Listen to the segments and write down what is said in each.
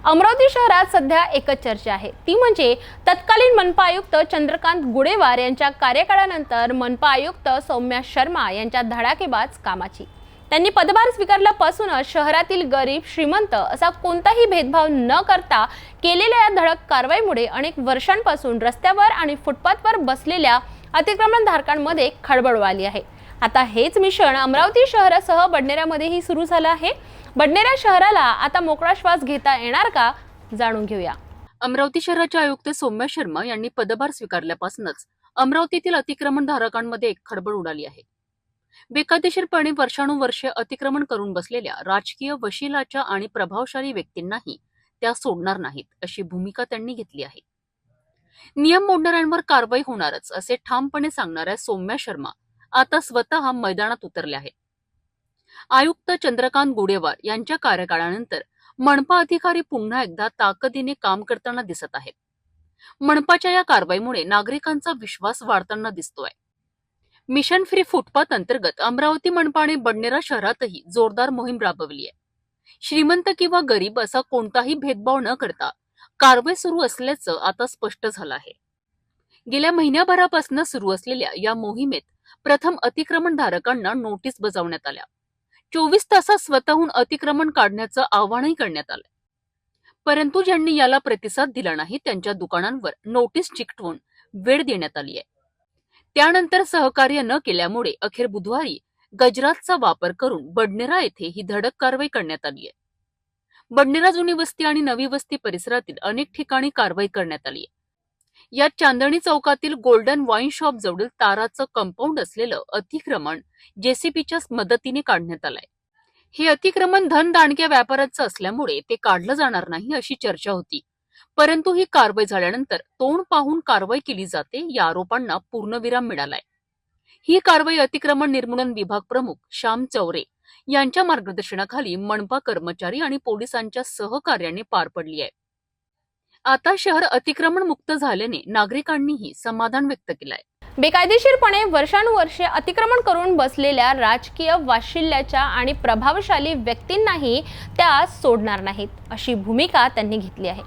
अमरावती शहरात सध्या एकच चर्चा आहे, ती म्हणजे तत्कालीन मनपा आयुक्त चंद्रकांत गुडेवार यांच्या कार्यकाळानंतर मनपा आयुक्त सौम्या शर्मा यांच्या धडाकेबाज कामाची। त्यांनी पदभार स्वीकारल्यापासूनच शहरातील गरीब श्रीमंत असा कोणताही भेदभाव न करता केलेल्या या धडक कारवाईमुळे अनेक वर्षांपासून रस्त्यावर आणि फुटपाथवर बसलेल्या अतिक्रमणधारकांमध्ये खळबळ उडाली आहे। आता हेच मिशन अमरावती शहरासह बडनेरामध्येही सुरू झालं आहे। बडनेरा शहराला आता मोकळा श्वास घेता येणार का, जाणून घेऊया। अमरावती शहराच्या आयुक्त सौम्या शर्मा यांनी पदभार स्वीकारल्यापासूनच अमरावतीतील अतिक्रमणधारकांमध्ये एक खळबळ उडाली आहे। बेकायदेशीरपणे वर्षानुवर्षे अतिक्रमण करून बसलेल्या राजकीय वशिलाच्या आणि प्रभावशाली व्यक्तींनाही त्या सोडणार नाहीत, अशी भूमिका त्यांनी घेतली आहे। नियम मोडणाऱ्यांवर कारवाई होणारच असे ठामपणे सांगणाऱ्या सौम्या शर्मा आता स्वतः मैदानात उतरल्या आहेत। आयुक्त चंद्रकांत गुडेवार यांच्या कार्यकाळानंतर मनपा अधिकारी पुन्हा एकदा ताकदीने काम करताना दिसत आहेत। मनपाच्या या कारवाईमुळे नागरिकांचा विश्वास वाढताना दिसतोय। मिशन फ्री फुटपाथ अंतर्गत अमरावती मनपाने बडनेरा शहरातही जोरदार मोहीम राबवली आहे। श्रीमंत किंवा गरीब असा कोणताही भेदभाव न करता कारवाई सुरू असल्याचं आता स्पष्ट झालं आहे। गेल्या महिन्याभरापासून सुरू असलेल्या या मोहिमेत प्रथम अतिक्रमणधारकांना नोटीस बजावण्यात आल्या। 24 तासात स्वतःहून अतिक्रमण काढण्याचं आवाहनही करण्यात आलं, परंतु ज्यांनी याला प्रतिसाद दिला नाही त्यांच्या दुकानांवर नोटीस चिकटवून वेळ देण्यात आली आहे। त्यानंतर सहकार्य न केल्यामुळे अखेर बुधवारी गजराजचा वापर करून बडनेरा येथे ही धडक कारवाई करण्यात आली आहे। बडनेरा जुनी वस्ती आणि नवी वस्ती परिसरातील अनेक ठिकाणी कारवाई करण्यात आली आहे। यात चांदणी चौकातील गोल्डन वाईन शॉप जवळील ताराचं कंपाऊंड असलेलं अतिक्रमण जेसीबीच्या मदतीने काढण्यात आलंय। हे अतिक्रमण धनदांडक्या व्यापाराचं असल्यामुळे ते काढलं जाणार नाही अशी चर्चा होती, परंतु ही कारवाई झाल्यानंतर तोंड पाहून कारवाई केली जाते या आरोपांना पूर्णविराम मिळालाय। ही कारवाई अतिक्रमण निर्मूलन विभाग प्रमुख श्याम चौरे यांच्या मार्गदर्शनाखाली मनपा कर्मचारी आणि पोलिसांच्या सहकार्याने पार पडली आहे। आता शहर अतिक्रमण मुक्त झाल्याने नागरिकांनीही समाधान व्यक्त केलंय। बेकायदेशीरपणे वर्षानुवर्षे अतिक्रमण करून बसलेल्या राजकीय वाशिल्याच्या आणि प्रभावशाली व्यक्तींनाही त्या सोडणार नाहीत, अशी भूमिका त्यांनी घेतली आहे।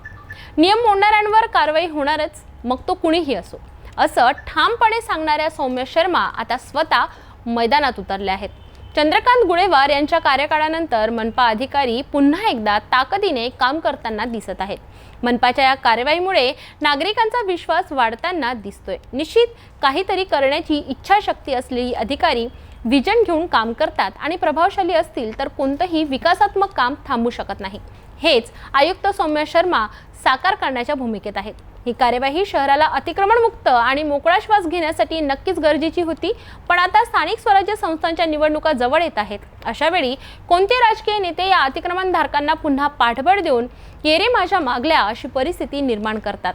नियम मोडणाऱ्यांवर कारवाई होणारच, मग तो कुणीही असो, असं ठामपणे सांगणाऱ्या सौम्या शर्मा आता स्वतः मैदानात उतरल्या आहेत। चंद्रकांत गुडेवार यांच्या कार्यकाळानंतर मनपा अधिकारी पुन्हा एकदा ताकदीने काम करताना दिसत आहेत। मनपाच्या या कारवाईमुळे नागरिकांचा विश्वास वाढताना दिसतोय। निश्चित काहीतरी करण्याची इच्छाशक्ती असलेली अधिकारी विजन घेऊन काम करतात आणि प्रभावशाली असतील तर कोणतंही विकासात्मक काम थांबू शकत नाही। हेच आयुक्त सौम्या शर्मा साकार करण्याच्या भूमिकेत आहेत। ही कार्यवाही शहराला अतिक्रमण मुक्त आणि मोकळा श्वास घेण्यासाठी नक्कीच गरजेची होती, पण आता स्थानिक स्वराज्य संस्थांच्या निवडणुका जवळ येत आहेत। अशा वेळी कोणते राजकीय नेते या अतिक्रमणधारकांना पुन्हा पाठबळ देऊन ये रे माझ्या मागल्या अशी परिस्थिती निर्माण करतात।